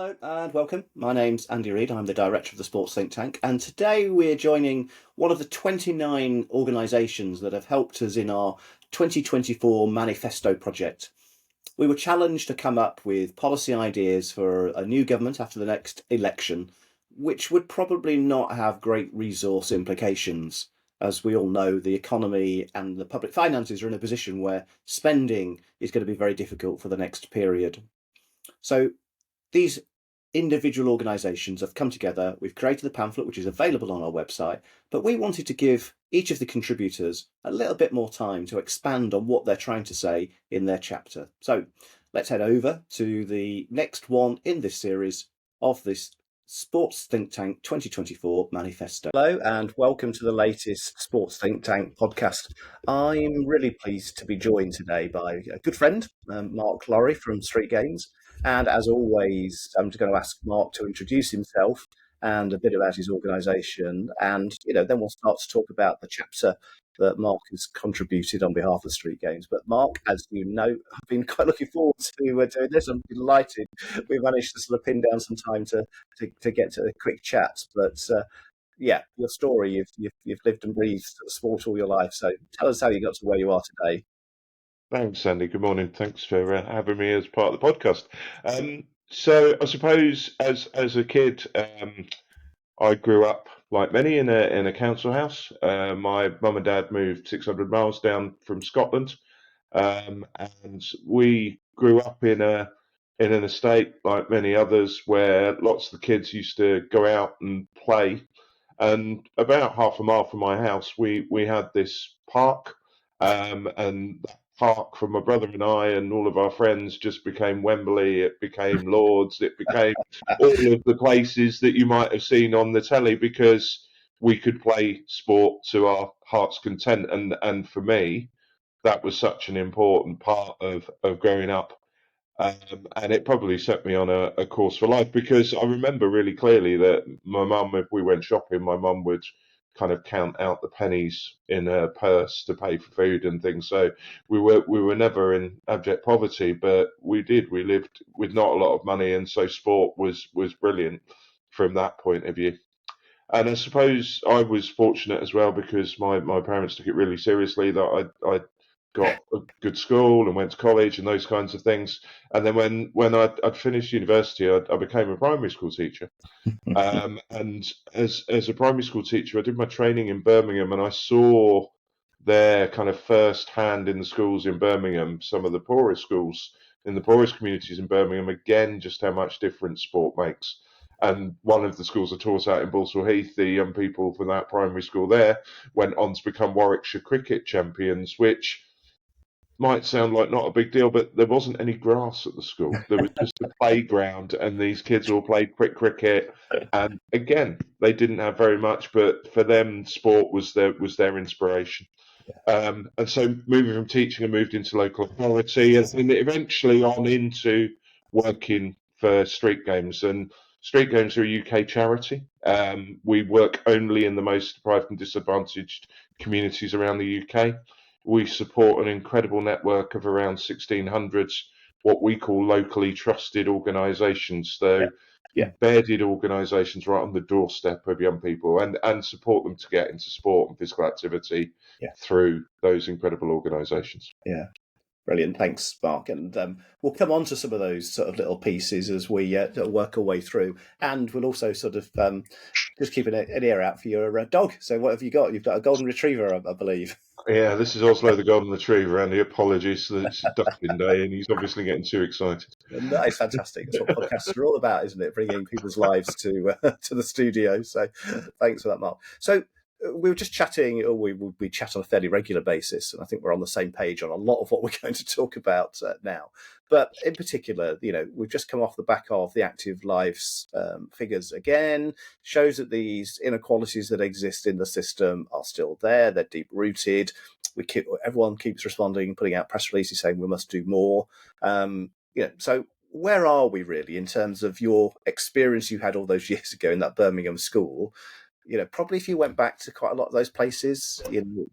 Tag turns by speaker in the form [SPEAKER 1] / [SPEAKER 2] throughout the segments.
[SPEAKER 1] Hello and welcome. My name's Andy Reid. I'm the director of the Sports Thinktank, and today we're joining one of the 29 organisations that have helped us in our 2024 Manifesto project. We were challenged to come up with policy ideas for a new government after the next election, which would probably not have great resource implications. As we all know, the economy and the public finances are in a position where spending is going to be very difficult for the next period. So these individual organisations have come together. We've created the pamphlet, which is available on our website, but we wanted to give each of the contributors a little bit more time to expand on what they're trying to say in their chapter. So let's head over to the next one in this series of this Sports Think Tank 2024 Manifesto. Hello and welcome to the latest Sports Think Tank podcast. I'm really pleased to be joined today by a good friend, Mark Lawrie from StreetGames. And as always, I'm just going to ask Mark to introduce himself and a bit about his organisation. And, then we'll start to talk about the chapter that Mark has contributed on behalf of StreetGames. But Mark, as you know, I've been quite looking forward to doing this. I'm delighted we managed to sort of pin down some time to get to a quick chat. But yeah, your story, you've lived and breathed sport all your life. So tell us how you got to where you are today.
[SPEAKER 2] Thanks, Andy. Good morning. Thanks for having me as part of the podcast. So I suppose as a kid, I grew up like many in a council house. My mum and dad moved 600 miles down from Scotland, and we grew up in an estate like many others where lots of the kids used to go out and play. And about half a mile from my house, we had this park, and that park for my brother and I and all of our friends just became Wembley. It became Lords. It became all of the places that you might have seen on the telly because we could play sport to our heart's content. And for me, that was such an important part of growing up. And it probably set me on a course for life because I remember really clearly that my mum, if we went shopping, my mum would kind of count out the pennies in her purse to pay for food and things. So we were never in abject poverty, but we lived with not a lot of money, and so sport was brilliant from that point of view. And I suppose I was fortunate as well because my parents took it really seriously that I got a good school and went to college and those kinds of things. And then when I'd finished university, I became a primary school teacher. And as a primary school teacher, I did my training in Birmingham, and I saw there kind of first hand in the schools in Birmingham, some of the poorest schools in the poorest communities in Birmingham, again, just how much difference sport makes. And one of the schools I taught at in Balsall Heath, the young people from that primary school there went on to become Warwickshire cricket champions, which might sound like not a big deal, but there wasn't any grass at the school. There was just a playground, and these kids all played quick cricket. And again, they didn't have very much, but for them, sport was their inspiration. And so moving from teaching, I moved into local authority, and eventually on into working for StreetGames. And StreetGames are a UK charity. We work only in the most deprived and disadvantaged communities around the UK. We support an incredible network of around 1,600 what we call locally trusted organisations. So embedded organisations right on the doorstep of young people, and support them to get into sport and physical activity through those incredible organisations.
[SPEAKER 1] Yeah. Brilliant. Thanks, Mark. And we'll come on to some of those sort of little pieces as we work our way through. And we'll also sort of just keep an ear out for your dog. So what have you got? You've got a golden retriever, I believe.
[SPEAKER 2] Yeah, this is Oslo the golden retriever, and the apologies that it's ducking day, and he's obviously getting too excited.
[SPEAKER 1] That is fantastic. That's what podcasts are all about, isn't it? Bringing people's lives to the studio. So thanks for that, Mark. So we were just chatting, or we chat on a fairly regular basis, and I think we're on the same page on a lot of what we're going to talk about now. But in particular, we've just come off the back of the Active Lives figures again, shows that these inequalities that exist in the system are still there. They're deep-rooted. Everyone keeps responding, putting out press releases saying we must do more. So where are we really in terms of your experience you had all those years ago in that Birmingham school? Probably if you went back to quite a lot of those places,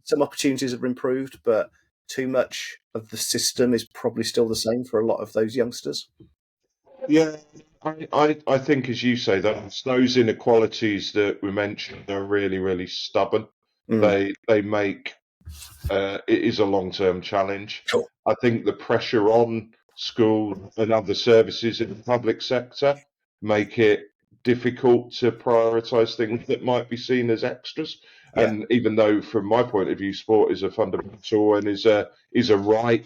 [SPEAKER 1] some opportunities have improved, but too much of the system is probably still the same for a lot of those youngsters.
[SPEAKER 2] Yeah, I think, as you say, those inequalities that we mentioned are really, really stubborn.
[SPEAKER 1] Mm,
[SPEAKER 2] They make it is a long-term challenge.
[SPEAKER 1] sure.
[SPEAKER 2] I think the pressure on school and other services in the public sector make it difficult to prioritise things that might be seen as extras.
[SPEAKER 1] Yeah,
[SPEAKER 2] And even though, from my point of view, sport is a fundamental and is a right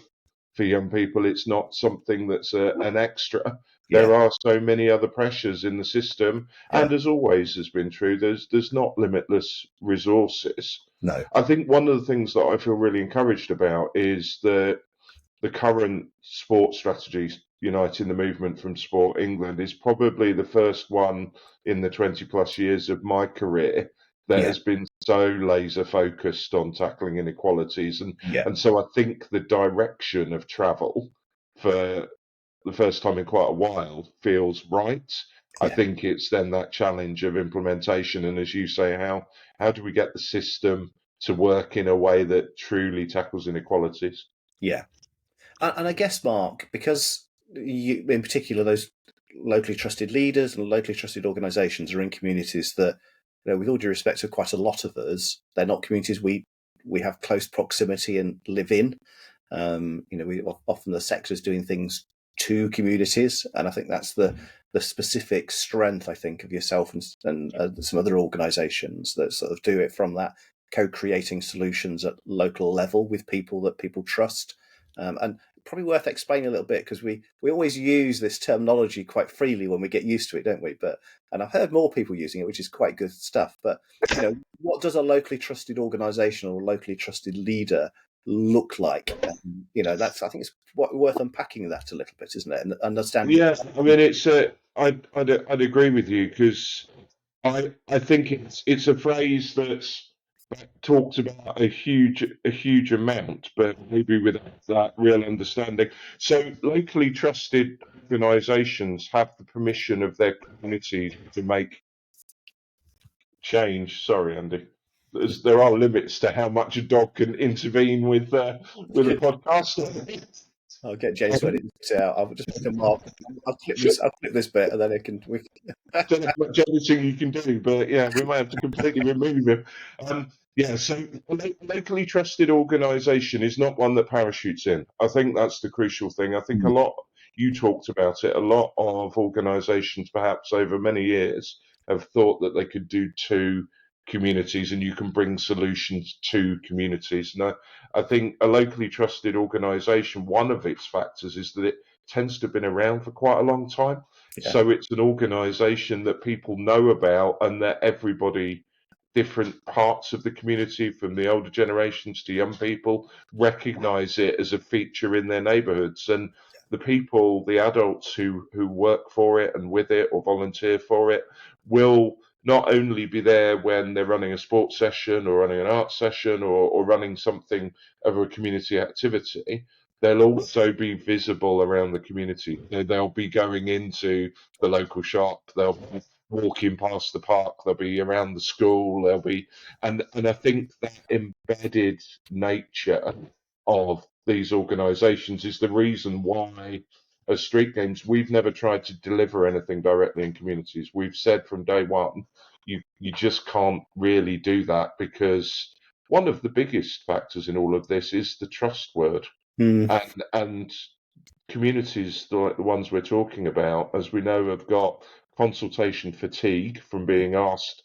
[SPEAKER 2] for young people, it's not something that's an extra.
[SPEAKER 1] yeah,
[SPEAKER 2] There are so many other pressures in the system,
[SPEAKER 1] yeah.
[SPEAKER 2] and as always has been true, there's not limitless resources.
[SPEAKER 1] No.
[SPEAKER 2] I think one of the things that I feel really encouraged about is the current sport strategies uniting the movement from Sport England is probably the first one in the 20 plus years of my career that
[SPEAKER 1] Yeah,
[SPEAKER 2] has been so laser focused on tackling inequalities.
[SPEAKER 1] yeah,
[SPEAKER 2] And so I think the direction of travel for the first time in quite a while feels right. I
[SPEAKER 1] yeah,
[SPEAKER 2] think it's then that challenge of implementation, and as you say, how do we get the system to work in a way that truly tackles inequalities?
[SPEAKER 1] yeah. And I guess, Mark, because you, in particular, those locally trusted leaders and locally trusted organisations are in communities that, with all due respect to quite a lot of us, they're not communities we have close proximity and live in. We often the sector's doing things to communities, and I think that's the specific strength I think of yourself and some other organisations that sort of do it from that co-creating solutions at local level with people that people trust. And probably worth explaining a little bit because we always use this terminology quite freely when we get used to it, don't we? And I've heard more people using it, which is quite good stuff. But what does a locally trusted organisation or a locally trusted leader look like? That's I think it's worth unpacking that a little bit, isn't it? And understanding.
[SPEAKER 2] Yeah, I mean, I'd agree with you because I think it's a phrase that talks about a huge amount, but maybe without that real understanding. So locally trusted organisations have the permission of their communities to make change. Sorry, Andy. There are limits to how much a dog can intervene with a podcast.
[SPEAKER 1] I'll get James to edit this out. I'll just make a mark. I'll clip this. I'll clip this bit, and then it can.
[SPEAKER 2] Don't have much editing you can do, but yeah, we might have to completely remove him. Yeah, so a locally trusted organisation is not one that parachutes in. I think that's the crucial thing. I think a lot, you talked about it, a lot of organisations perhaps over many years have thought that they could do to communities and you can bring solutions to communities. And I think a locally trusted organisation, one of its factors is that it tends to have been around for quite a long time.
[SPEAKER 1] Yeah.
[SPEAKER 2] So it's an organisation that people know about and that everybody, different parts of the community, from the older generations to young people, recognise it as a feature in their neighbourhoods. And the people, the adults who work for it and with it or volunteer for it, will not only be there when they're running a sports session or running an art session or running something of a community activity, they'll also be visible around the community. They'll be going into the local shop, they'll be walking past the park, they'll be around the school, they'll be, and I think that embedded nature of these organisations is the reason why, as StreetGames, we've never tried to deliver anything directly in communities. We've said from day one, you just can't really do that because one of the biggest factors in all of this is the trust word.
[SPEAKER 1] Mm,
[SPEAKER 2] And communities like the ones we're talking about, as we know, have got consultation fatigue from being asked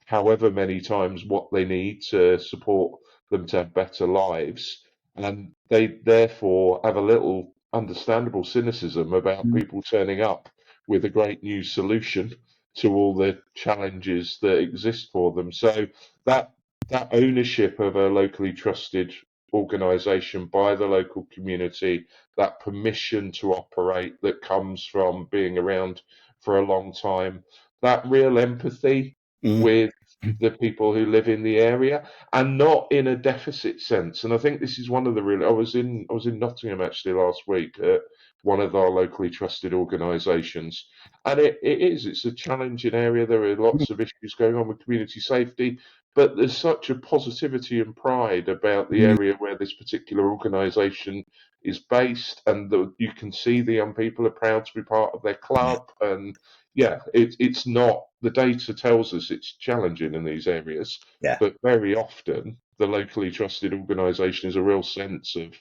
[SPEAKER 2] however many times what they need to support them to have better lives. And they therefore have a little understandable cynicism about
[SPEAKER 1] mm,
[SPEAKER 2] people turning up with a great new solution to all the challenges that exist for them. So that that ownership of a locally trusted organisation by the local community, that permission to operate that comes from being around for a long time, that real empathy
[SPEAKER 1] mm,
[SPEAKER 2] with the people who live in the area, and not in a deficit sense. And I think this is one of the real. I was in Nottingham actually last week at one of our locally trusted organisations, and it's a challenging area. There are
[SPEAKER 1] mm,
[SPEAKER 2] lots of issues going on with community safety, but there's such a positivity and pride about the
[SPEAKER 1] mm.
[SPEAKER 2] area where this particular organisation is based, and you can see the young people are proud to be part of their
[SPEAKER 1] Yeah.
[SPEAKER 2] club. And yeah, it's not, the data tells us it's challenging in these areas,
[SPEAKER 1] Yeah.
[SPEAKER 2] but very often the locally trusted organisation is a real sense of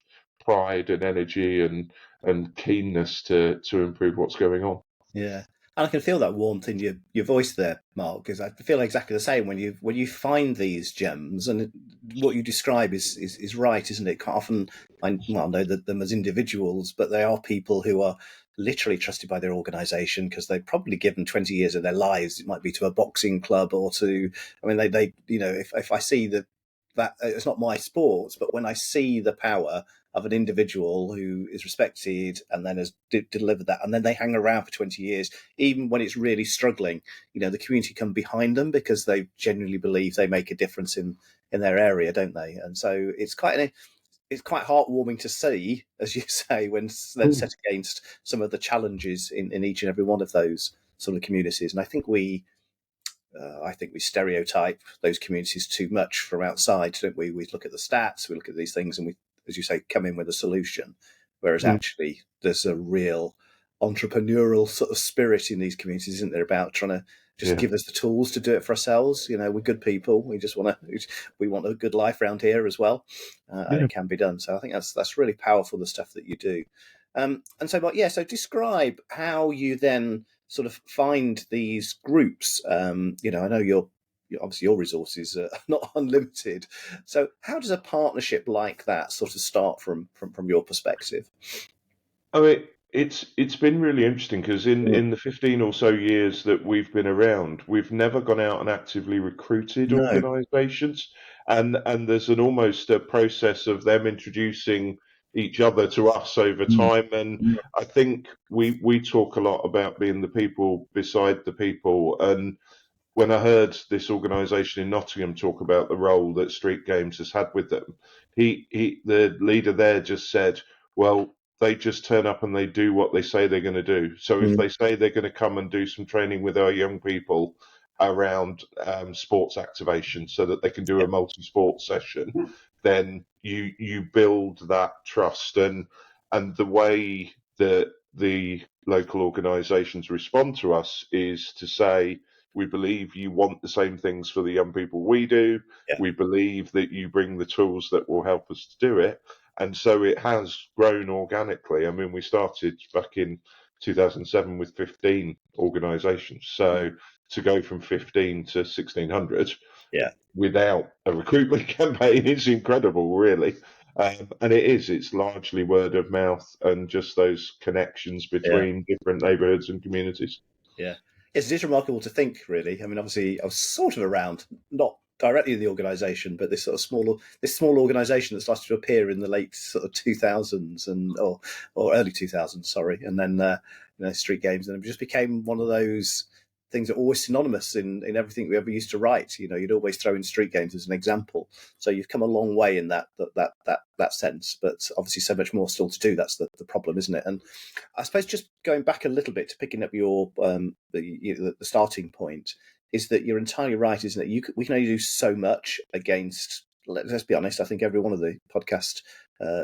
[SPEAKER 2] pride and energy and keenness to improve what's going on.
[SPEAKER 1] Yeah, and I can feel that warmth in your voice there, Mark, because I feel exactly the same when you find these gems, and what you describe is right, isn't it? Quite often, I well know that them as individuals, but they are people who are literally trusted by their organisation because they've probably given 20 years of their lives. It might be to a boxing club or to, I mean, they you know, if I see that it's not my sport, but when I see the power of an individual who is respected and then has delivered that, and then they hang around for 20 years, even when it's really struggling, the community come behind them because they genuinely believe they make a difference in their area, don't they? And so it's quite heartwarming to see, as you say, when then
[SPEAKER 2] Mm.
[SPEAKER 1] set against some of the challenges in each and every one of those sort of communities. And I think we stereotype those communities too much from outside, don't we? We look at the stats, we look at these things, and we, as you say, come in with a solution. Whereas
[SPEAKER 2] Mm.
[SPEAKER 1] actually, there's a real entrepreneurial sort of spirit in these communities, isn't there? About trying to just
[SPEAKER 2] Yeah.
[SPEAKER 1] give us the tools to do it for ourselves. We're good people. We want a good life around here as well, and
[SPEAKER 2] Yeah.
[SPEAKER 1] it can be done. So I think that's really powerful, the stuff that you do. And so, but yeah, so describe how you then sort of find these groups. I know obviously your resources are not unlimited. So how does a partnership like that sort of start from your perspective?
[SPEAKER 2] I mean, it's been really interesting because
[SPEAKER 1] Mm.
[SPEAKER 2] in the 15 or so years that we've been around, we've never gone out and actively recruited
[SPEAKER 1] No.
[SPEAKER 2] organisations, and there's an almost a process of them introducing each other to us over
[SPEAKER 1] Mm.
[SPEAKER 2] time. And I think we talk a lot about being the people beside the people. And when I heard this organisation in Nottingham talk about the role that StreetGames has had with them, the leader there just said, "Well, they just turn up and they do what they say they're going to do. So if
[SPEAKER 1] Mm.
[SPEAKER 2] they say they're going to come and do some training with our young people around sports activation, so that they can do
[SPEAKER 1] Yeah.
[SPEAKER 2] a multi-sport session, then you build that trust." And the way that the local organisations respond to us is to say, we believe you want the same things for the young people we do.
[SPEAKER 1] Yeah.
[SPEAKER 2] We believe that you bring the tools that will help us to do it. And so it has grown organically. I mean, we started back in 2007 with 15 organisations.
[SPEAKER 1] Mm.
[SPEAKER 2] So to go from 15 to 1600
[SPEAKER 1] Yeah.
[SPEAKER 2] without a recruitment campaign is incredible, really. And it's largely word of mouth and just those connections
[SPEAKER 1] Yeah.
[SPEAKER 2] between different neighbourhoods and communities.
[SPEAKER 1] Yeah. Yes, it is remarkable to think, really. I mean, obviously, I was sort of around, not directly in the organisation, but this small organisation that started to appear in the late sort of 2000s or early 2000s, sorry, and then StreetGames, and it just became one of those things that are always synonymous in everything we ever used to write. You'd always throw in StreetGames as an example. So you've come a long way in that sense, but obviously so much more still to do. That's the problem, isn't it? And I suppose just going back a little bit to picking up your the starting point is that you're entirely right, isn't it? We can only do so much against. Let's be honest. I think every one of the podcasts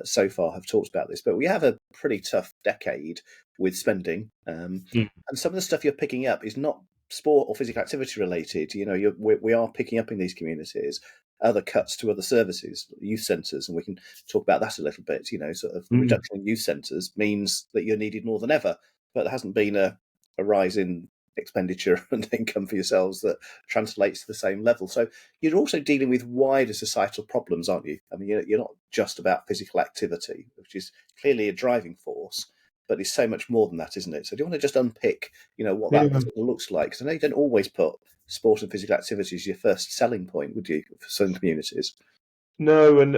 [SPEAKER 1] so far have talked about this, but we have a pretty tough decade with spending,
[SPEAKER 2] Mm.
[SPEAKER 1] and some of the stuff you're picking up is not sport or physical activity related. We are picking up in these communities other cuts to other services, youth centres, and we can talk about that a little bit. Sort of the
[SPEAKER 2] Mm.
[SPEAKER 1] reduction in youth centres means that you're needed more than ever, but there hasn't been a rise in expenditure and income for yourselves that translates to the same level. So you're also dealing with wider societal problems, aren't you? I mean, you're not just about physical activity, which is clearly a driving force, but it's so much more than that, isn't it? So do you want to just unpick, what that
[SPEAKER 2] Yeah.
[SPEAKER 1] looks like? Because I know you don't always put sport and physical activity as your first selling point, would you, for some communities?
[SPEAKER 2] No, and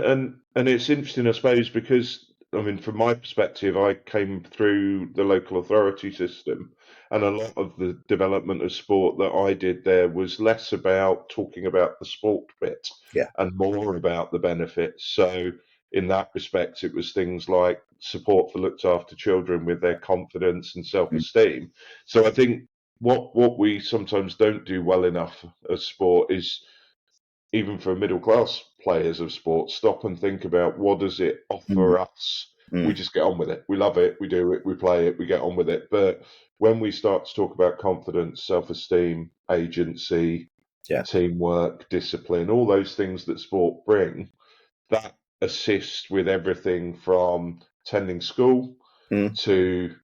[SPEAKER 2] it's interesting, I suppose, because I mean, from my perspective, I came through the local authority system, and a lot of the development of sport that I did there was less about talking about the sport bit
[SPEAKER 1] Yeah.
[SPEAKER 2] and more about the benefits. So, in that respect, it was things like support for looked after children with their confidence and
[SPEAKER 1] Mm.
[SPEAKER 2] self-esteem. So, I think what we sometimes don't do well enough as sport is, even for middle class players of sport, stop and think about what does it
[SPEAKER 1] Mm.
[SPEAKER 2] offer us We
[SPEAKER 1] Mm.
[SPEAKER 2] just get on with it. We love it. We do it. We play it. We get on with it. But when we start to talk about confidence, self-esteem, agency,
[SPEAKER 1] Yeah.
[SPEAKER 2] teamwork, discipline, all those things that sport bring, that assist with everything from attending school
[SPEAKER 1] Mm.
[SPEAKER 2] to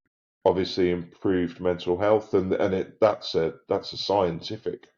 [SPEAKER 2] obviously improved mental health, and that's a scientific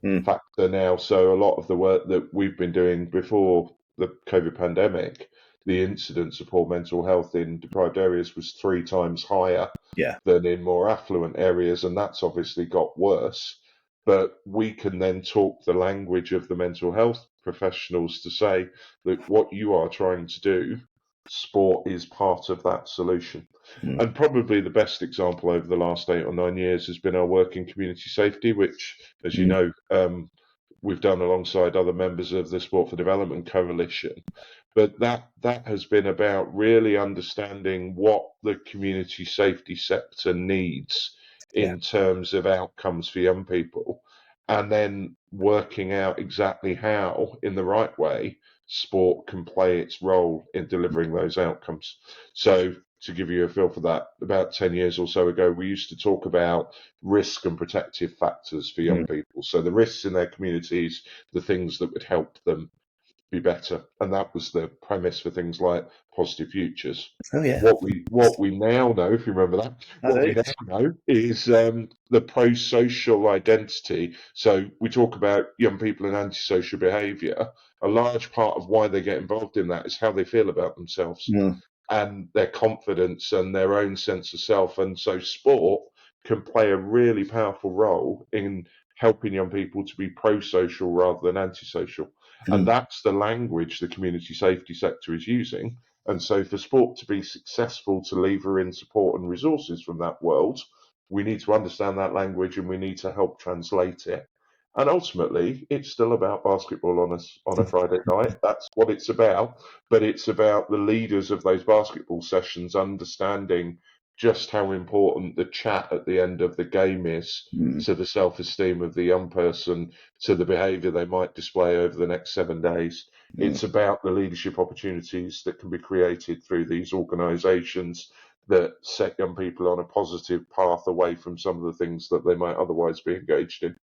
[SPEAKER 1] Mm.
[SPEAKER 2] factor now. So a lot of the work that we've been doing before the COVID pandemic, the incidence of poor mental health in deprived areas was 3 times higher
[SPEAKER 1] Yeah.
[SPEAKER 2] than in more affluent areas, and that's obviously got worse. But we can then talk the language of the mental health professionals to say that what you are trying to do, sport is part of that solution.
[SPEAKER 1] Mm.
[SPEAKER 2] And probably the best example over the last 8 or 9 years has been our work in community safety, which, as you
[SPEAKER 1] Mm.
[SPEAKER 2] know, we've done alongside other members of the Sport for Development Coalition. But that has been about really understanding what the community safety sector needs
[SPEAKER 1] Yeah.
[SPEAKER 2] in terms of outcomes for young people, and then working out exactly how, in the right way, sport can play its role in delivering those outcomes. So, to give you a feel for that, about 10 years or so ago, we used to talk about risk and protective factors for young
[SPEAKER 1] Mm.
[SPEAKER 2] people. So, the risks in their communities, the things that would help them be better. And that was the premise for things like positive futures.
[SPEAKER 1] Oh yeah,
[SPEAKER 2] What we now know, if you remember that,
[SPEAKER 1] I
[SPEAKER 2] what we
[SPEAKER 1] do.
[SPEAKER 2] now know is the pro-social identity. So we talk about young people and antisocial behaviour. A large part of why they get involved in that is how they feel about themselves
[SPEAKER 1] Mm.
[SPEAKER 2] and their confidence and their own sense of self. And so sport can play a really powerful role in helping young people to be pro-social rather than antisocial. And
[SPEAKER 1] Mm.
[SPEAKER 2] that's the language the community safety sector is using. And so for sport to be successful to lever in support and resources from that world, we need to understand that language and we need to help translate it. And ultimately, it's still about basketball on a Friday night. That's what it's about. But it's about the leaders of those basketball sessions understanding just how important the chat at the end of the game is
[SPEAKER 1] Mm.
[SPEAKER 2] to the self-esteem of the young person, to the behaviour they might display over the next 7 days.
[SPEAKER 1] Mm.
[SPEAKER 2] It's about the leadership opportunities that can be created through these organisations that set young people on a positive path away from some of the things that they might otherwise be engaged in.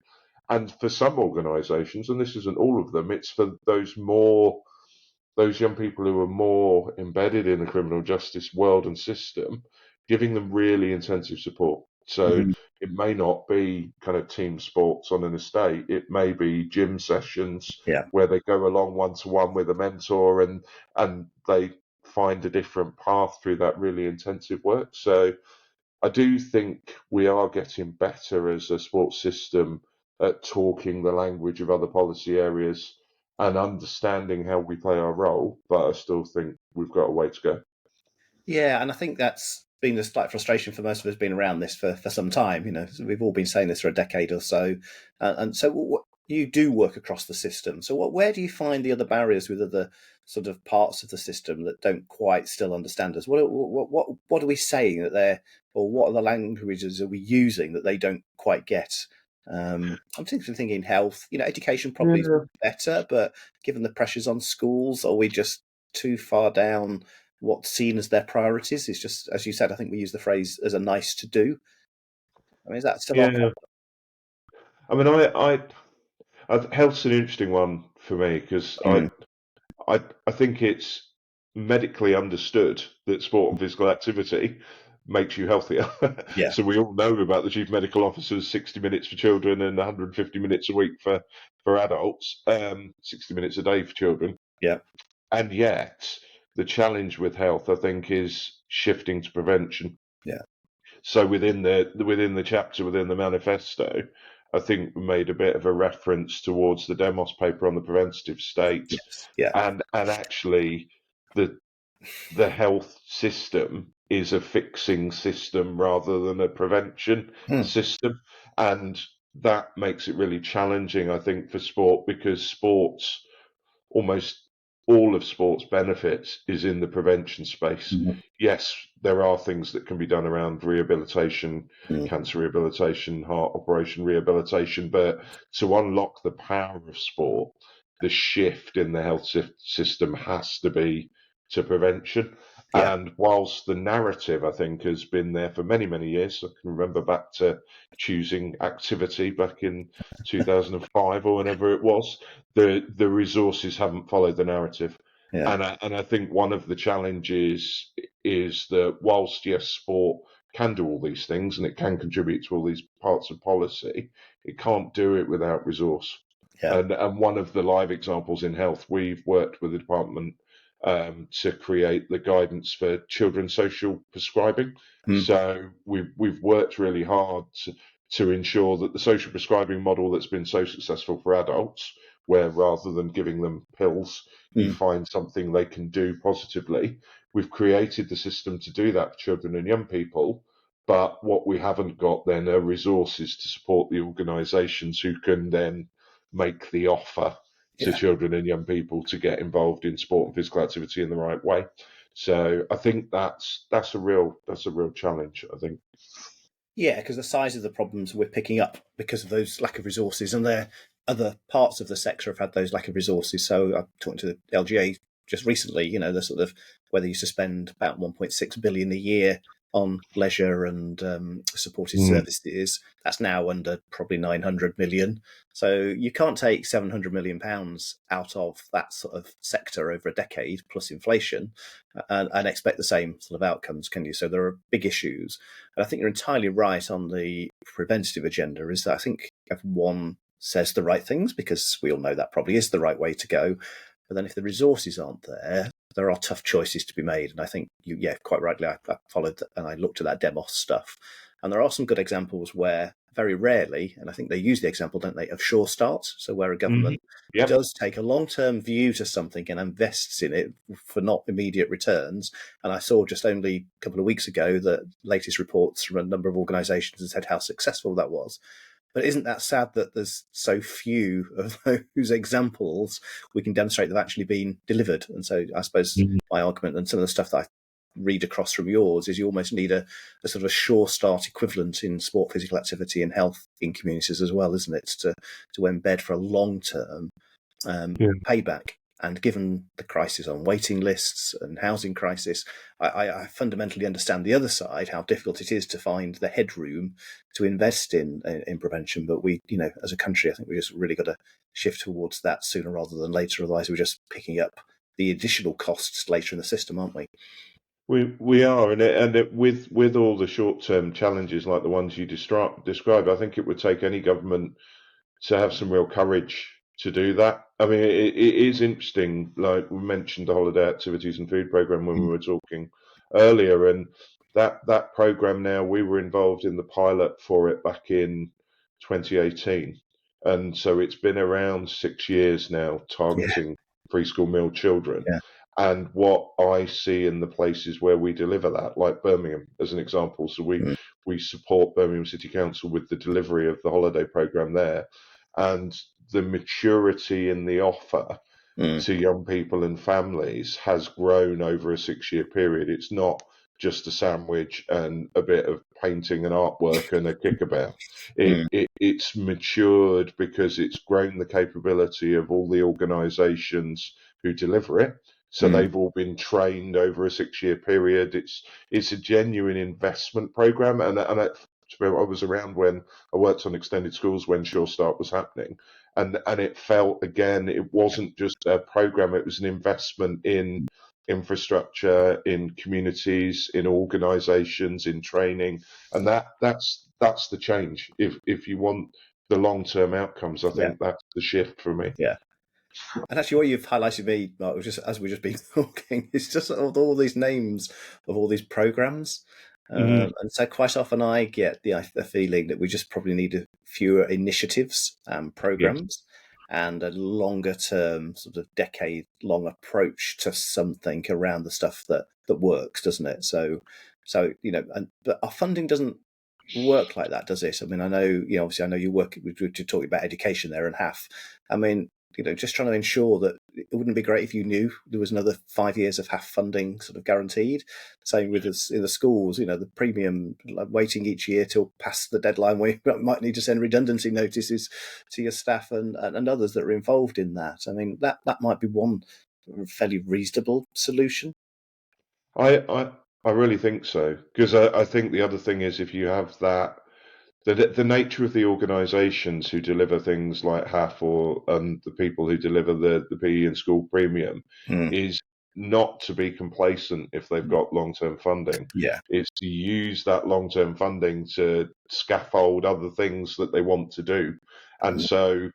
[SPEAKER 2] And for some organisations, and this isn't all of them, it's for those young people who are more embedded in the criminal justice world and system, giving them really intensive support. So
[SPEAKER 1] Mm.
[SPEAKER 2] it may not be kind of team sports on an estate. It may be gym sessions
[SPEAKER 1] Yeah.
[SPEAKER 2] where they go along one to one with a mentor and they find a different path through that really intensive work. So I do think we are getting better as a sports system at talking the language of other policy areas and understanding how we play our role, but I still think we've got a way to go.
[SPEAKER 1] Yeah, and I think that's been the slight frustration for most of us being around this for some time. So we've all been saying this for a decade or so, and so you do work across the system. So where do you find the other barriers with other sort of parts of the system that don't quite still understand us? What are we saying that they're, or what are the languages are we using that they don't quite get? I'm thinking health. Education probably is
[SPEAKER 2] Yeah,
[SPEAKER 1] better, but given the pressures on schools, are we just too far down what's seen as their priorities? Is just, as you said, I think we use the phrase as a nice to do. I mean, is that still our
[SPEAKER 2] yeah. I mean, health's an interesting one for me because
[SPEAKER 1] problem?
[SPEAKER 2] I think it's medically understood that sport and physical activity makes you healthier.
[SPEAKER 1] Yeah,
[SPEAKER 2] So we all know about the chief medical officer's 60 minutes for children and 150 minutes a week for adults, 60 minutes a day for children.
[SPEAKER 1] yeah,
[SPEAKER 2] And yet, the challenge with health, I think, is shifting to prevention.
[SPEAKER 1] yeah,
[SPEAKER 2] So within the chapter within the manifesto, I think we made a bit of a reference towards the Demos paper on the preventative state,
[SPEAKER 1] yes, yeah,
[SPEAKER 2] and actually the the health system is a fixing system rather than a prevention
[SPEAKER 1] hmm,
[SPEAKER 2] system, and that makes it really challenging, I think, for sport because sports almost all of sports benefits is in the prevention space.
[SPEAKER 1] mhm,
[SPEAKER 2] Yes, there are things that can be done around rehabilitation,
[SPEAKER 1] mm,
[SPEAKER 2] cancer rehabilitation, heart operation rehabilitation, but to unlock the power of sport, the shift in the health system has to be to prevention.
[SPEAKER 1] Yeah.
[SPEAKER 2] And whilst the narrative, I think, has been there for many, many years, I can remember back to choosing activity back in 2005 or whenever it was, the resources haven't followed the narrative.
[SPEAKER 1] Yeah.
[SPEAKER 2] And I think one of the challenges is that whilst, yes, sport can do all these things and it can contribute to all these parts of policy, it can't do it without resource.
[SPEAKER 1] Yeah.
[SPEAKER 2] And one of the live examples in health, we've worked with the department to create the guidance for children's social prescribing.
[SPEAKER 1] Mm.
[SPEAKER 2] So we've worked really hard to ensure that the social prescribing model that's been so successful for adults, where rather than giving them pills, you
[SPEAKER 1] Mm.
[SPEAKER 2] find something they can do positively, we've created the system to do that for children and young people. But what we haven't got then are resources to support the organisations who can then make the offer to
[SPEAKER 1] Yeah.
[SPEAKER 2] children and young people to get involved in sport and physical activity in the right way. So I think that's a real challenge, I think.
[SPEAKER 1] Yeah, because the size of the problems we're picking up because of those lack of resources, and there other parts of the sector have had those lack of resources. So I'm talking to the LGA just recently. The sort of whether you spend about 1.6 billion a year on leisure and supported
[SPEAKER 2] Mm.
[SPEAKER 1] services, that's now under probably 900 million. So you can't take 700 million pounds out of that sort of sector over a decade plus inflation and expect the same sort of outcomes, can you? So there are big issues. And I think you're entirely right on the preventative agenda, is that I think everyone says the right things because we all know that probably is the right way to go. But then if the resources aren't there, there are tough choices to be made. And I think quite rightly, I followed and I looked at that demos stuff. And there are some good examples where very rarely, and I think they use the example, don't they, of sure starts. So where a government
[SPEAKER 2] Yep.
[SPEAKER 1] does take a long-term view to something and invests in it for not immediate returns. And I saw just only a couple of weeks ago the latest reports from a number of organisations that said how successful that was. But isn't that sad that there's so few of those examples we can demonstrate they've actually been delivered? And so I suppose
[SPEAKER 2] Mhm.
[SPEAKER 1] my argument and some of the stuff that I read across from yours is you almost need a sort of a sure start equivalent in sport, physical activity and health in communities as well, isn't it? To embed for a long-term
[SPEAKER 2] Yeah.
[SPEAKER 1] payback. And given the crisis on waiting lists and housing crisis, I fundamentally understand the other side, how difficult it is to find the headroom to invest in prevention. But we, as a country, I think we just really got to shift towards that sooner rather than later. Otherwise, we're just picking up the additional costs later in the system, aren't we?
[SPEAKER 2] We are, with all the short term challenges like the ones you describe, I think it would take any government to have some real courage to do that. I mean, it is interesting. Like we mentioned, the holiday activities and food program when we were talking earlier, and that program now we were involved in the pilot for it back in 2018, and so it's been around 6 years now,
[SPEAKER 1] Yeah,
[SPEAKER 2] targeting preschool meal children.
[SPEAKER 1] yeah,
[SPEAKER 2] And what I see in the places where we deliver that, like Birmingham as an example, so
[SPEAKER 1] mm,
[SPEAKER 2] we support Birmingham City Council with the delivery of the holiday program there, and the maturity in the offer
[SPEAKER 1] mm,
[SPEAKER 2] to young people and families has grown over a 6 year period. It's not just a sandwich and a bit of painting and artwork and a kickabout.
[SPEAKER 1] mm,
[SPEAKER 2] It's matured because it's grown the capability of all the organisations who deliver it. So
[SPEAKER 1] mm,
[SPEAKER 2] they've all been trained over a 6 year period. It's a genuine investment program, I was around when I worked on extended schools when Sure Start was happening, and it felt again it wasn't just a program; it was an investment in infrastructure, in communities, in organisations, in training, and that's the change. If you want the long term outcomes, I
[SPEAKER 1] yeah,
[SPEAKER 2] think that's the shift for me.
[SPEAKER 1] yeah. And actually, what you've highlighted me, Mark, was just as we've just been talking, it's just all these names of all these programs.
[SPEAKER 2] Mm,
[SPEAKER 1] And so quite often I get the feeling that we just probably need fewer initiatives and
[SPEAKER 2] yes.
[SPEAKER 1] programs and a longer term, sort of decade long approach to something around the stuff that works, doesn't it? But our funding doesn't work like that, does it? I mean, I know, obviously I know you work, we're talking about education there and half. I mean, just trying to ensure that it wouldn't be great if you knew there was another 5 years of half funding sort of guaranteed. Same with us in the schools, the premium, like waiting each year till past the deadline where you might need to send redundancy notices to your staff and others that are involved in that. I mean, that might be one fairly reasonable solution.
[SPEAKER 2] I really think so, because I think the other thing is, if you have that, the nature of the organisations who deliver things like HAF or the people who deliver the PE and school premium
[SPEAKER 1] Mm.
[SPEAKER 2] is not to be complacent if they've got long-term funding.
[SPEAKER 1] Yeah.
[SPEAKER 2] It's to use that long-term funding to scaffold other things that they want to do. And
[SPEAKER 1] Mm.
[SPEAKER 2] so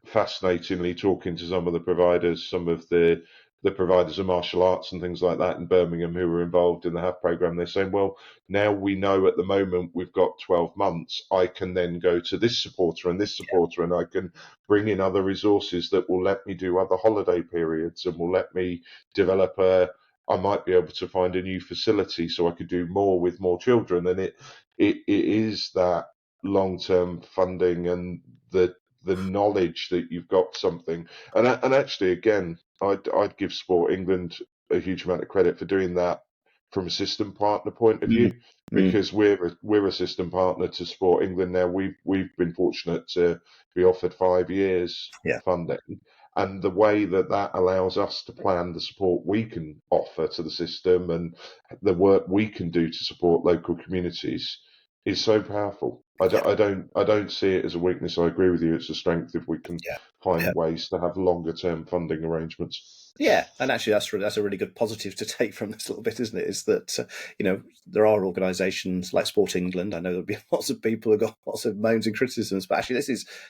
[SPEAKER 2] fascinatingly, talking to some of the providers, some of the providers of martial arts and things like that in Birmingham who were involved in the HAF program, they're saying, well, now we know at the moment we've got 12 months, I can then go to this supporter and this supporter, and I can bring in other resources that will let me do other holiday periods and will let me develop I might be able to find a new facility so I could do more with more children. And it is that long-term funding and the knowledge that you've got something. And actually, again, I'd give Sport England a huge amount of credit for doing that from a system partner point of
[SPEAKER 1] Mm.
[SPEAKER 2] view,
[SPEAKER 1] Mm.
[SPEAKER 2] because we're a system partner to Sport England now. We've been fortunate to be offered 5 years
[SPEAKER 1] Yeah.
[SPEAKER 2] funding, and the way that that allows us to plan the support we can offer to the system and the work we can do to support local communities is so powerful.
[SPEAKER 1] Yeah.
[SPEAKER 2] I don't see it as a weakness. I agree with you. It's a strength if we can
[SPEAKER 1] Yeah. Yeah.
[SPEAKER 2] find ways to have longer term funding arrangements.
[SPEAKER 1] Yeah, and actually, that's a really good positive to take from this little bit, isn't it? Is that there are organisations like Sport England. I know there'll be lots of people who got lots of moans and criticisms, but actually,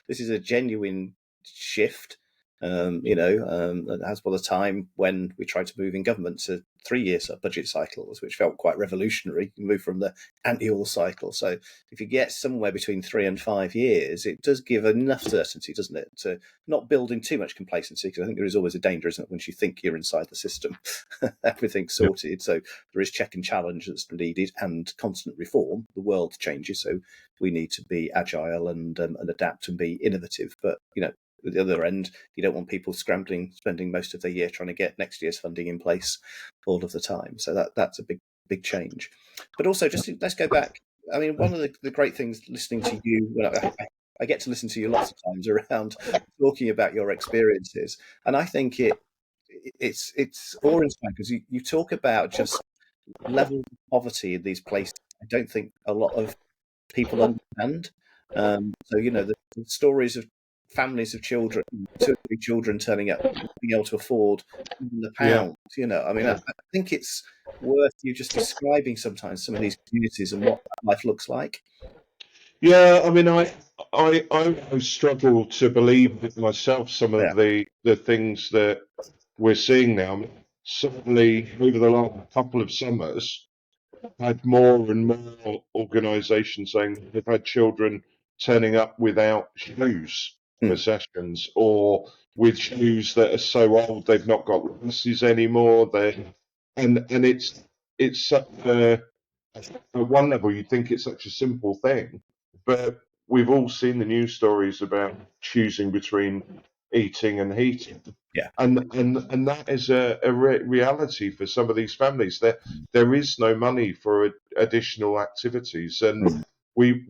[SPEAKER 1] this is a genuine shift. As by the time when we tried to move in government to 3 year budget cycles, which felt quite revolutionary, you move from the annual cycle. So if you get somewhere between 3 and 5 years, it does give enough certainty, doesn't it, to not building too much complacency, because I think there is always a danger, isn't it, once you think you're inside the system, everything's
[SPEAKER 2] Yeah.
[SPEAKER 1] sorted. So there is check and challenge that's needed and constant reform. The world changes, so we need to be agile and adapt and be innovative. But at the other end, you don't want people scrambling, spending most of their year trying to get next year's funding in place all of the time. So that's a big change. But also, let's go back. I mean, one of the great things listening to you, I get to listen to you lots of times around talking about your experiences, and I think it's awe-inspiring because you talk about just levels of poverty in these places. I don't think a lot of people understand. So the stories of families of children, 2 or 3 children turning up, being able to afford even the
[SPEAKER 2] Yeah.
[SPEAKER 1] pound. I mean, I think it's worth you just describing sometimes some of these communities and what life looks like.
[SPEAKER 2] Yeah, I mean, I always struggle to believe it myself some
[SPEAKER 1] Yeah.
[SPEAKER 2] of the things that we're seeing now. I mean, certainly over the last couple of summers, had more and more organisations saying they've had children turning up without shoes for
[SPEAKER 1] Mm.
[SPEAKER 2] sessions, or with shoes that are so old they've not got laces anymore. And it's such at one level you'd think it's such a simple thing, but we've all seen the news stories about choosing between eating and heating.
[SPEAKER 1] Yeah.
[SPEAKER 2] And that is a reality for some of these families. There is no money for additional activities, and
[SPEAKER 1] Mm.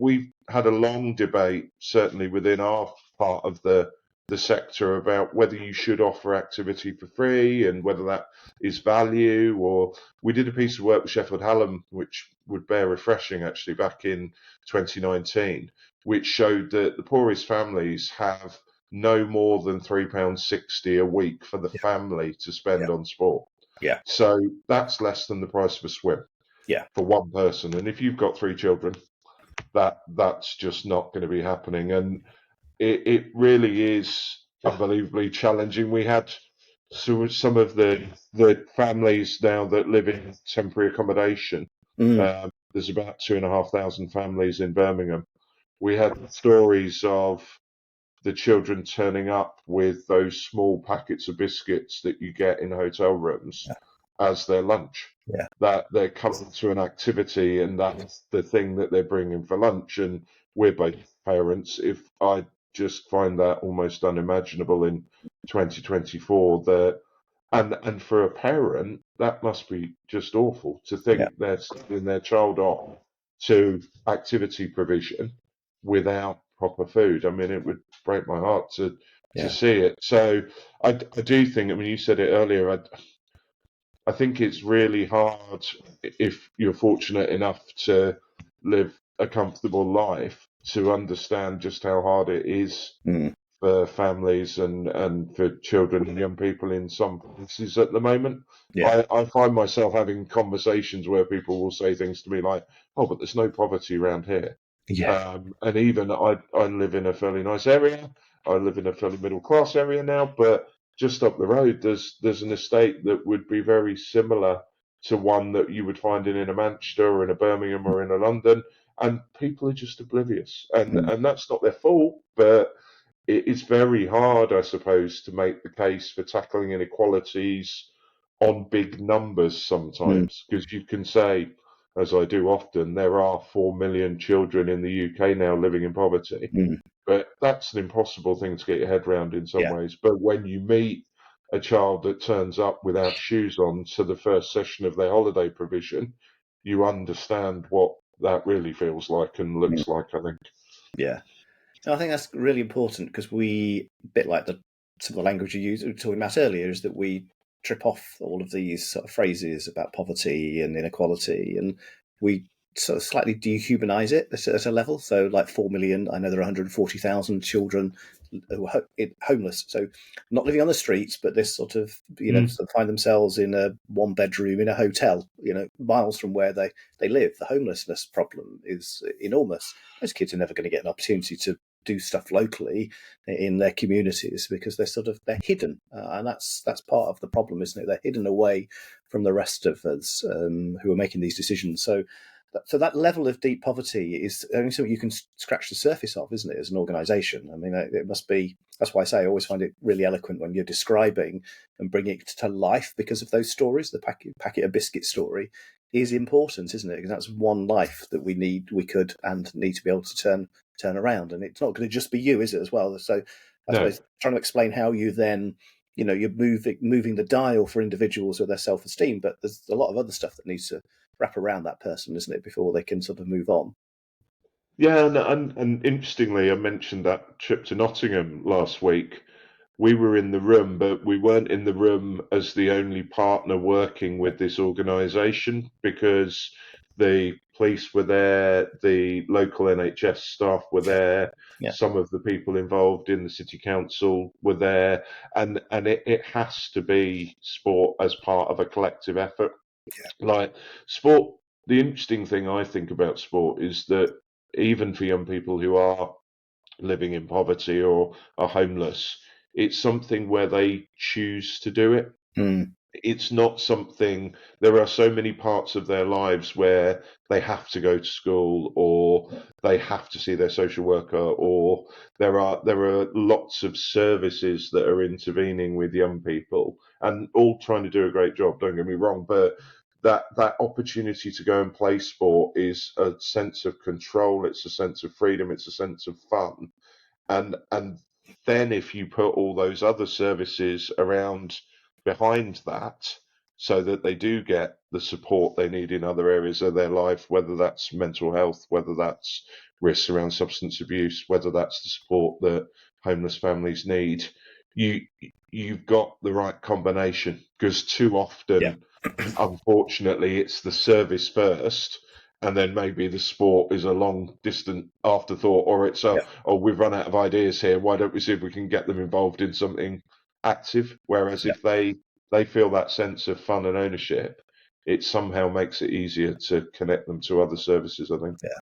[SPEAKER 2] we've had a long debate, certainly within our part of the sector, about whether you should offer activity for free and whether that is value. Or we did a piece of work with Sheffield Hallam, which would bear refreshing actually, back in 2019, which showed that the poorest families have no more than £3.60 a week for the
[SPEAKER 1] Yeah.
[SPEAKER 2] family to
[SPEAKER 1] Yeah.
[SPEAKER 2] spend on sport.
[SPEAKER 1] Yeah.
[SPEAKER 2] So that's less than the price of a swim
[SPEAKER 1] Yeah.
[SPEAKER 2] for one person. And if you've got 3 children, that's just not going to be happening. And it really is unbelievably challenging. We had some of the families now that live in temporary accommodation.
[SPEAKER 1] Mm.
[SPEAKER 2] There's about 2,500 families in Birmingham. We had stories of the children turning up with those small packets of biscuits that you get in hotel rooms as their lunch.
[SPEAKER 1] Yeah.
[SPEAKER 2] That they're coming to an activity and that's the thing that they're bringing for lunch. And we're both parents. If I just find that almost unimaginable in 2024, that and for a parent, that must be just awful to
[SPEAKER 1] Yeah.
[SPEAKER 2] think they're sending their child off to activity provision without proper food. I mean, it would break my heart to
[SPEAKER 1] Yeah.
[SPEAKER 2] see it. So I do think, I mean, you said it earlier, I think it's really hard if you're fortunate enough to live a comfortable life to understand just how hard it is
[SPEAKER 1] Mm.
[SPEAKER 2] for families and for children and young people in some places at the moment.
[SPEAKER 1] Yeah.
[SPEAKER 2] I find myself having conversations where people will say things to me like, "Oh, but there's no poverty around here."
[SPEAKER 1] Yeah.
[SPEAKER 2] And even I live in a fairly nice area. I live in a fairly middle class area now, but just up the road, there's an estate that would be very similar to one that you would find in a Manchester or in a Birmingham or in a London, and people are just oblivious,
[SPEAKER 1] Mm.
[SPEAKER 2] and that's not their fault, but it's very hard, I suppose, to make the case for tackling inequalities on big numbers
[SPEAKER 1] Mm.
[SPEAKER 2] sometimes, because you can say, as I do often, there are 4 million children in the UK now living in poverty.
[SPEAKER 1] Mm.
[SPEAKER 2] But that's an impossible thing to get your head around in some
[SPEAKER 1] Yeah.
[SPEAKER 2] ways. But when you meet a child that turns up without shoes on to the first session of their holiday provision, you understand what that really feels like and
[SPEAKER 1] Mm.
[SPEAKER 2] looks like, I think.
[SPEAKER 1] Yeah. And I think that's really important because we, a bit like some of the language we were talking about earlier, is that we trip off all of these sort of phrases about poverty and inequality, and we sort of slightly dehumanize it at a level. So, like 4 million, I know there are 140,000 children who are homeless, so not living on the streets, but this sort of
[SPEAKER 2] Mm.
[SPEAKER 1] sort of find themselves in a one bedroom in a hotel, miles from where they live. The homelessness problem is enormous. Those kids are never going to get an opportunity to do stuff locally in their communities because they're hidden, and that's part of the problem, isn't it? They're hidden away from the rest of us who are making these decisions. So that level of deep poverty is only something you can scratch the surface of, isn't it? As an organisation, I mean, it must be. That's why I say I always find it really eloquent when you're describing and bringing it to life because of those stories. The packet of biscuit story is important, isn't it? Because that's one life that we could and need to be able to turn around, and it's not going to just be you, is it? As well, so I
[SPEAKER 2] No.
[SPEAKER 1] suppose trying to explain how you then, you're moving the dial for individuals with their self-esteem, but there's a lot of other stuff that needs to wrap around that person, isn't it, before they can sort of move on.
[SPEAKER 2] Yeah, and interestingly, I mentioned that trip to Nottingham last week. We were in the room, but we weren't in the room as the only partner working with this organisation because the police were there, the local NHS staff were there,
[SPEAKER 1] Yeah.
[SPEAKER 2] some of the people involved in the city council were there, and it has to be sport as part of a collective effort. Like sport, the interesting thing I think about sport is that even for young people who are living in poverty or are homeless, it's something where they choose to do it.
[SPEAKER 1] Mm.
[SPEAKER 2] It's not something, there are so many parts of their lives where they have to go to school or they have to see their social worker, or there are lots of services that are intervening with young people and all trying to do a great job, don't get me wrong, but that opportunity to go and play sport is a sense of control, it's a sense of freedom, it's a sense of fun. And then if you put all those other services around behind that, so that they do get the support they need in other areas of their life, whether that's mental health, whether that's risks around substance abuse, whether that's the support that homeless families need, you you've got the right combination. Because too
[SPEAKER 1] Yeah.
[SPEAKER 2] often, unfortunately, it's the service first, and then maybe the sport is a long distant afterthought, or it's
[SPEAKER 1] Yeah.
[SPEAKER 2] oh, we've run out of ideas here. Why don't we see if we can get them involved in something active? Whereas
[SPEAKER 1] Yeah.
[SPEAKER 2] if they feel that sense of fun and ownership, it somehow makes it easier to connect them to other services, I think.
[SPEAKER 1] Yeah.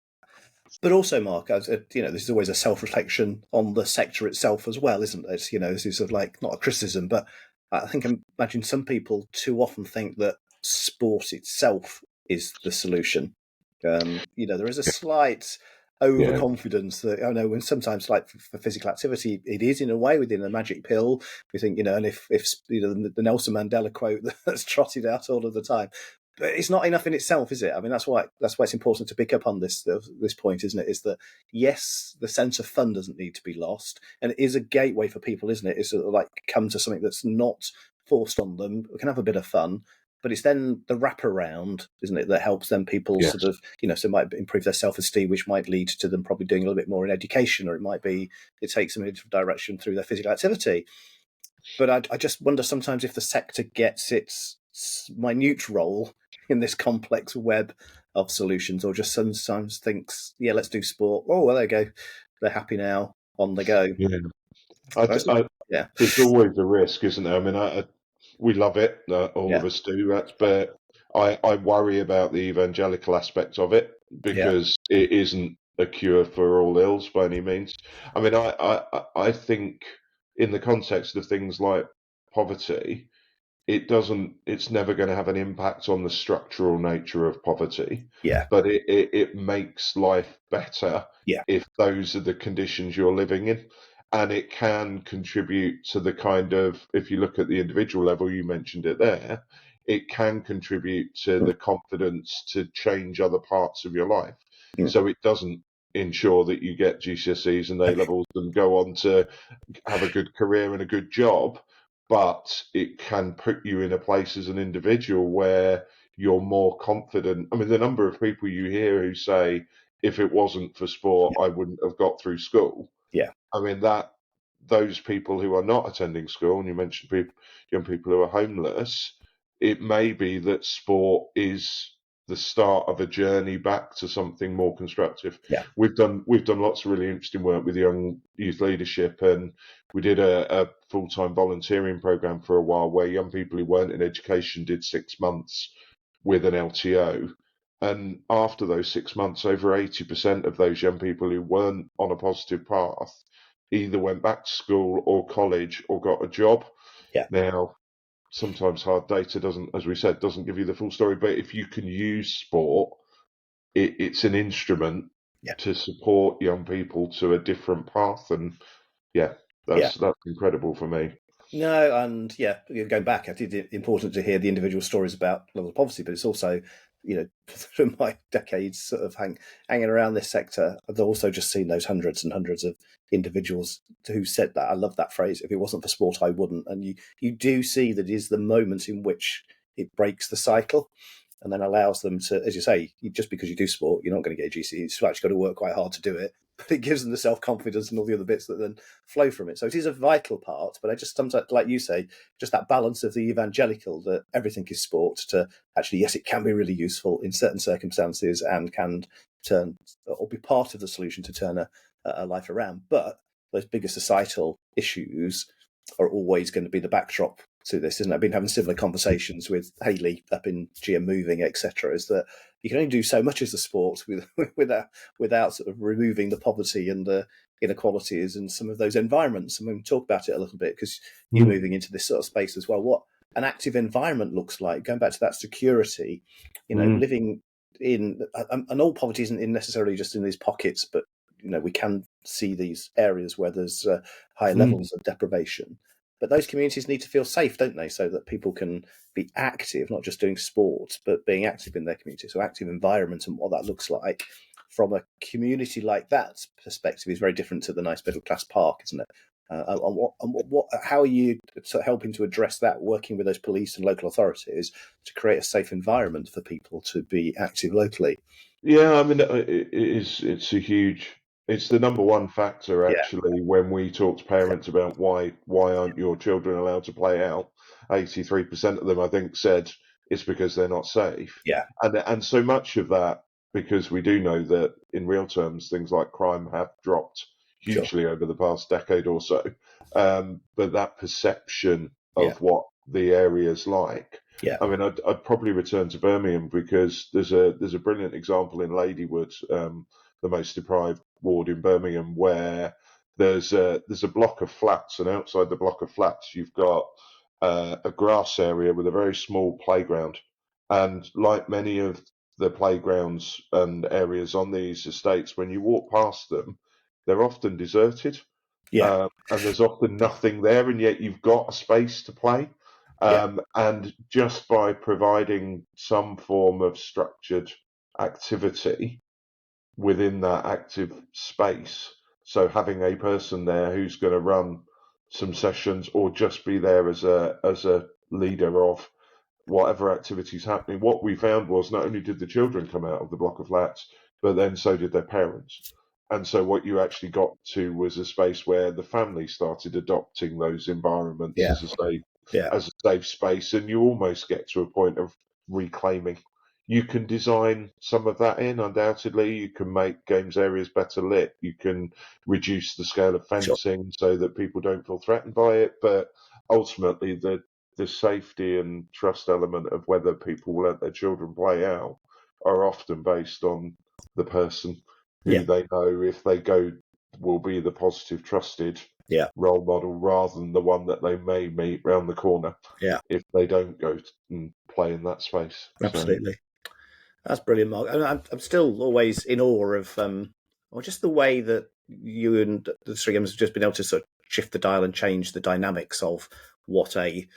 [SPEAKER 1] But also, Mark, as this is always a self-reflection on the sector itself as well, isn't it? This is sort of like not a criticism, but I think imagine some people too often think that sport itself is the solution. There is a slight
[SPEAKER 2] Yeah,
[SPEAKER 1] overconfidence that I know when sometimes, like for physical activity, it is in a way within a magic pill. We think, and if the Nelson Mandela quote that's trotted out all of the time, but it's not enough in itself, is it? I mean, that's why it's important to pick up on this point, isn't it? Is that yes, the sense of fun doesn't need to be lost, and it is a gateway for people, isn't it? It's sort of like come to something that's not forced on them. We can have a bit of fun, but it's then the wraparound, isn't it, that helps them people
[SPEAKER 2] yes,
[SPEAKER 1] sort of, so it might improve their self-esteem, which might lead to them probably doing a little bit more in education, or it might be it takes them in a different direction through their physical activity. But I just wonder sometimes if the sector gets its minute role in this complex web of solutions, or just sometimes thinks, yeah, let's do sport. Oh, well, there you go. They're happy now. On they go.
[SPEAKER 2] Yeah.
[SPEAKER 1] Yeah.
[SPEAKER 2] There's always a risk, isn't there? I mean, we love it, all
[SPEAKER 1] Yeah.
[SPEAKER 2] of us do, but I worry about the evangelical aspect of it
[SPEAKER 1] Yeah.
[SPEAKER 2] because it isn't a cure for all ills by any means. I mean, I think in the context of things like poverty, it's never going to have an impact on the structural nature of poverty,
[SPEAKER 1] Yeah.
[SPEAKER 2] but it makes life better
[SPEAKER 1] Yeah.
[SPEAKER 2] if those are the conditions you're living in. And it can contribute to the kind of, if you look at the individual level, you mentioned it there, it can contribute to
[SPEAKER 1] Mm.
[SPEAKER 2] the confidence to change other parts of your life.
[SPEAKER 1] Mm.
[SPEAKER 2] So it doesn't ensure that you get GCSEs and A levels and go on to have a good career and a good job, but it can put you in a place as an individual where you're more confident. I mean, the number of people you hear who say, if it wasn't for sport, I wouldn't have got through school.
[SPEAKER 1] Yeah.
[SPEAKER 2] I mean, that those people who are not attending school, and you mentioned young people who are homeless, it may be that sport is the start of a journey back to something more constructive.
[SPEAKER 1] Yeah.
[SPEAKER 2] We've done lots of really interesting work with young youth leadership, and we did a full-time volunteering program for a while where young people who weren't in education did 6 months with an LTO. And after those 6 months, over 80% of those young people who weren't on a positive path either went back to school or college or got a job.
[SPEAKER 1] Yeah.
[SPEAKER 2] Now, sometimes hard data doesn't, as we said, doesn't give you the full story, but if you can use sport, it's an instrument
[SPEAKER 1] Yeah.
[SPEAKER 2] to support young people to a different path. And yeah,
[SPEAKER 1] Yeah.
[SPEAKER 2] that's incredible for me.
[SPEAKER 1] No, and yeah, going back, I think it's important to hear the individual stories about level of poverty, but it's also, through my decades sort of hanging around this sector, I've also just seen those hundreds and hundreds of individuals who said that. I love that phrase. If it wasn't for sport, I wouldn't. And you do see that it is the moment in which it breaks the cycle and then allows them to, as you say, just because you do sport, you're not going to get a GCE. You've actually got to work quite hard to do it, but it gives them the self-confidence and all the other bits that then flow from it. So it is a vital part, but I just sometimes, like you say, just that balance of the evangelical, that everything is sport, to actually, yes, it can be really useful in certain circumstances and can turn or be part of the solution to turn a life around. But those bigger societal issues are always going to be the backdrop to this, isn't it? I've been having similar conversations with Hayley up in GM Moving, etc. Is that you can only do so much as a sport without sort of removing the poverty and the inequalities and some of those environments. And we can talk about it a little bit because you're moving into this sort of space as well. What an active environment looks like, going back to that security, living in, and all poverty isn't necessarily just in these pockets, but we can see these areas where there's high levels of deprivation. But those communities need to feel safe, don't they? So that people can be active, not just doing sport, but being active in their community. So active environment and what that looks like from a community like that perspective is very different to the nice middle class park, isn't it? How are you sort of helping to address that, working with those police and local authorities to create a safe environment for people to be active locally?
[SPEAKER 2] Yeah, I mean, it's the number one factor
[SPEAKER 1] Yeah,
[SPEAKER 2] actually when we talk to parents about why aren't your children allowed to play out. 83% of them, I think, said it's because they're not safe.
[SPEAKER 1] yeah,
[SPEAKER 2] And so much of that, because we do know that in real terms, things like crime have dropped
[SPEAKER 1] sure.
[SPEAKER 2] hugely over the past decade or so. But that perception
[SPEAKER 1] Yeah,
[SPEAKER 2] of what the area's like.
[SPEAKER 1] yeah,
[SPEAKER 2] I mean, I'd probably return to Birmingham because there's a brilliant example in Ladywood, the most deprived ward in Birmingham, where there's a block of flats, and outside the block of flats you've got a grass area with a very small playground, and like many of the playgrounds and areas on these estates, when you walk past them, they're often deserted,
[SPEAKER 1] yeah,
[SPEAKER 2] and there's often nothing there, and yet you've got a space to play.
[SPEAKER 1] yeah,
[SPEAKER 2] And just by providing some form of structured activity within that active space, so having a person there who's going to run some sessions or just be there as a leader of whatever activity's happening, what we found was not only did the children come out of the block of flats, but then so did their parents. And so what you actually got to was a space where the family started adopting those environments,
[SPEAKER 1] yeah,
[SPEAKER 2] as I say,
[SPEAKER 1] Yeah.
[SPEAKER 2] as a safe space, and you almost get to a point of reclaiming. You can design some of that in, undoubtedly. You can make games areas better lit. You can reduce the scale of
[SPEAKER 1] Sure.
[SPEAKER 2] fencing so that people don't feel threatened by it. But ultimately, the safety and trust element of whether people will let their children play out are often based on the person
[SPEAKER 1] Yeah.
[SPEAKER 2] who they know, if they go, will be the positive, trusted
[SPEAKER 1] Yeah.
[SPEAKER 2] role model rather than the one that they may meet round the corner
[SPEAKER 1] Yeah.
[SPEAKER 2] if they don't go and play in that space. So.
[SPEAKER 1] Absolutely. That's brilliant, Mark. And I'm still always in awe of, well, just the way that you and the StreetGames have just been able to sort of shift the dial and change the dynamics of what a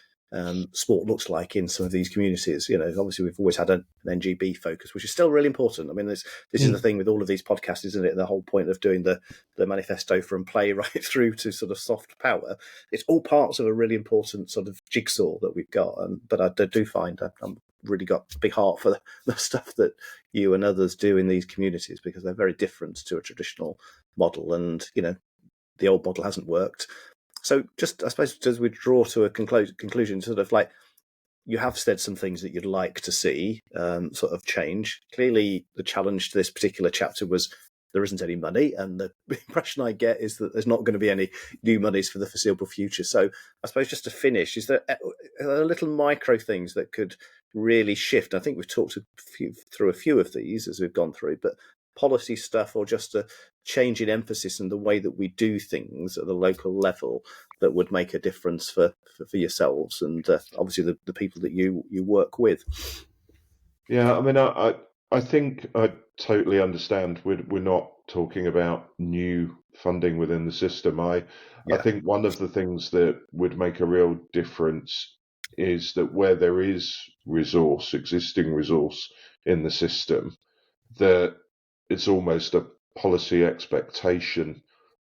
[SPEAKER 1] sport looks like in some of these communities. You know, obviously we've always had an NGB focus, which is still really important. I mean, this is the thing with all of these podcasts, isn't it? The whole point of doing the manifesto from play right through to sort of soft power. It's all parts of a really important sort of jigsaw that we've got. But I do find I'm really got a big heart for the stuff that you and others do in these communities, because they're very different to a traditional model, and the old model hasn't worked. So just, I suppose, as we draw to a conclusion, sort of like, you have said some things that you'd like to see sort of change. Clearly the challenge to this particular chapter was there isn't any money, and the impression I get is that there's not going to be any new monies for the foreseeable future. So I suppose, just to finish, are there little micro things that could really shift? I think we've talked through a few of these as we've gone through, but policy stuff, or just a change in emphasis in the way that we do things at the local level, that would make a difference for yourselves and obviously the people that you work with.
[SPEAKER 2] Yeah, I mean, I think I totally understand. We're not talking about new funding within the system. I
[SPEAKER 1] Yeah.
[SPEAKER 2] think one of the things that would make a real difference is that where there is existing resource in the system, that it's almost a policy expectation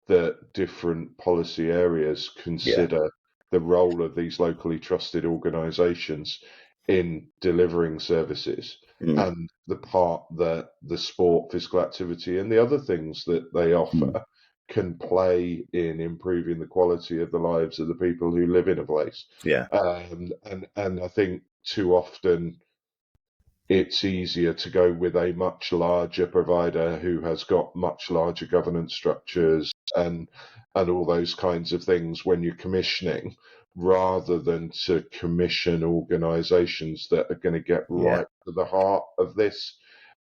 [SPEAKER 2] that different policy areas
[SPEAKER 1] Yeah.
[SPEAKER 2] consider the role of these locally trusted organisations in delivering services,
[SPEAKER 1] Mm.
[SPEAKER 2] and the part that the sport, physical activity, and the other things that they
[SPEAKER 1] Mm.
[SPEAKER 2] offer can play in improving the quality of the lives of the people who live in a place.
[SPEAKER 1] Yeah.
[SPEAKER 2] And I think too often it's easier to go with a much larger provider who has got much larger governance structures and all those kinds of things when you're commissioning, rather than to commission organisations that are going to get
[SPEAKER 1] Yeah.
[SPEAKER 2] right to the heart of this,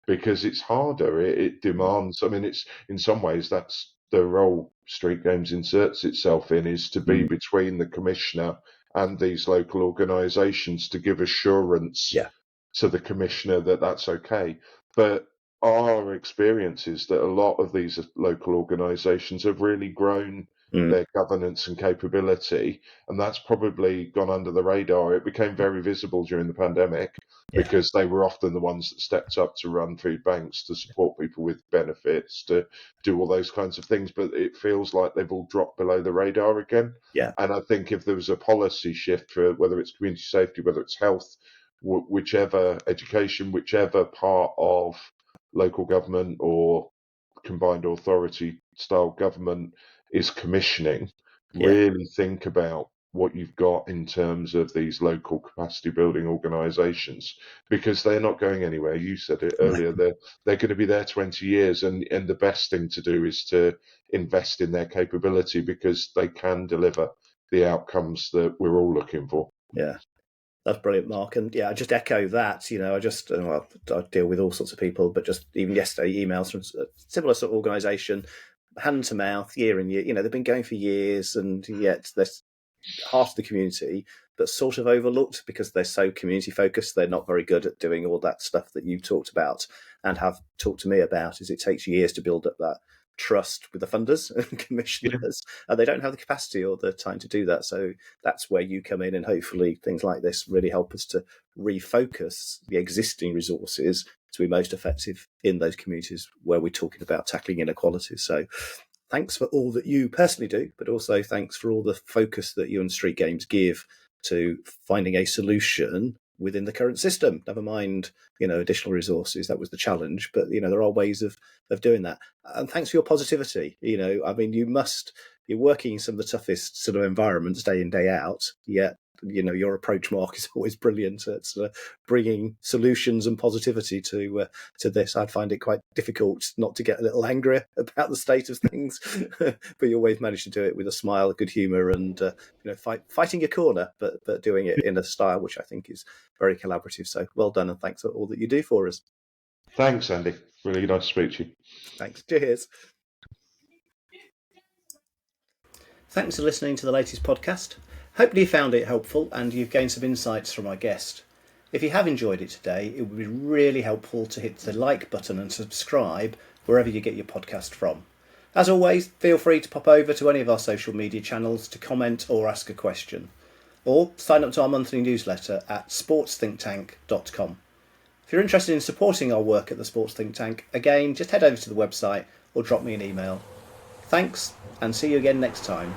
[SPEAKER 2] because it's harder. It demands. I mean, it's in some ways that's the role StreetGames inserts itself in, is to be
[SPEAKER 1] Mm.
[SPEAKER 2] between the commissioner and these local organisations to give assurance
[SPEAKER 1] Yeah.
[SPEAKER 2] to the commissioner that that's okay. But our experience is that a lot of these local organisations have really grown
[SPEAKER 1] Mm.
[SPEAKER 2] their governance and capability, and that's probably gone under the radar. It became very visible during the pandemic
[SPEAKER 1] Yeah.
[SPEAKER 2] because they were often the ones that stepped up to run food banks, to support people with benefits, to do all those kinds of things. But it feels like they've all dropped below the radar again.
[SPEAKER 1] Yeah.
[SPEAKER 2] And I think if there was a policy shift for whether it's community safety, whether it's health, whichever education, whichever part of local government or combined authority style government is commissioning,
[SPEAKER 1] Yeah.
[SPEAKER 2] really think about what you've got in terms of these local capacity building organisations, because they're not going anywhere. You said it
[SPEAKER 1] No.
[SPEAKER 2] earlier, they're going to be there 20 years, and the best thing to do is to invest in their capability, because they can deliver the outcomes that we're all looking for.
[SPEAKER 1] Yeah. That's brilliant, Mark. And yeah, I just echo that. I deal with all sorts of people, but just even yesterday, emails from a similar sort of organisation, hand to mouth, year in year. They've been going for years, and yet they're heart of the community, but sort of overlooked because they're so community focused. They're not very good at doing all that stuff that you talked about and have talked to me about. Is it takes years to build up that trust with the funders and
[SPEAKER 2] Yeah.
[SPEAKER 1] commissioners, and they don't have the capacity or the time to do that. So that's where you come in, and hopefully things like this really help us to refocus the existing resources to be most effective in those communities where we're talking about tackling inequalities. So thanks for all that you personally do, but also thanks for all the focus that you and StreetGames give to finding a solution within the current system. Never mind, additional resources. That was the challenge, but there are ways of doing that. And thanks for your positivity. I mean, you're working in some of the toughest sort of environments day in, day out, yet your approach, Mark, is always brilliant at bringing solutions and positivity to this. I'd find it quite difficult not to get a little angry about the state of things, but you always manage to do it with a smile, good humour, and fighting your corner, but doing it in a style which I think is very collaborative. So well done, and thanks for all that you do for us.
[SPEAKER 2] Thanks, Andy. Really nice to speak to you.
[SPEAKER 1] Thanks. Cheers. Thanks for listening to the latest podcast. Hopefully you found it helpful and you've gained some insights from our guest. If you have enjoyed it today, it would be really helpful to hit the like button and subscribe wherever you get your podcast from. As always, feel free to pop over to any of our social media channels to comment or ask a question. Or sign up to our monthly newsletter at sportsthinktank.com. If you're interested in supporting our work at the Sports Think Tank, again, just head over to the website or drop me an email. Thanks, and see you again next time.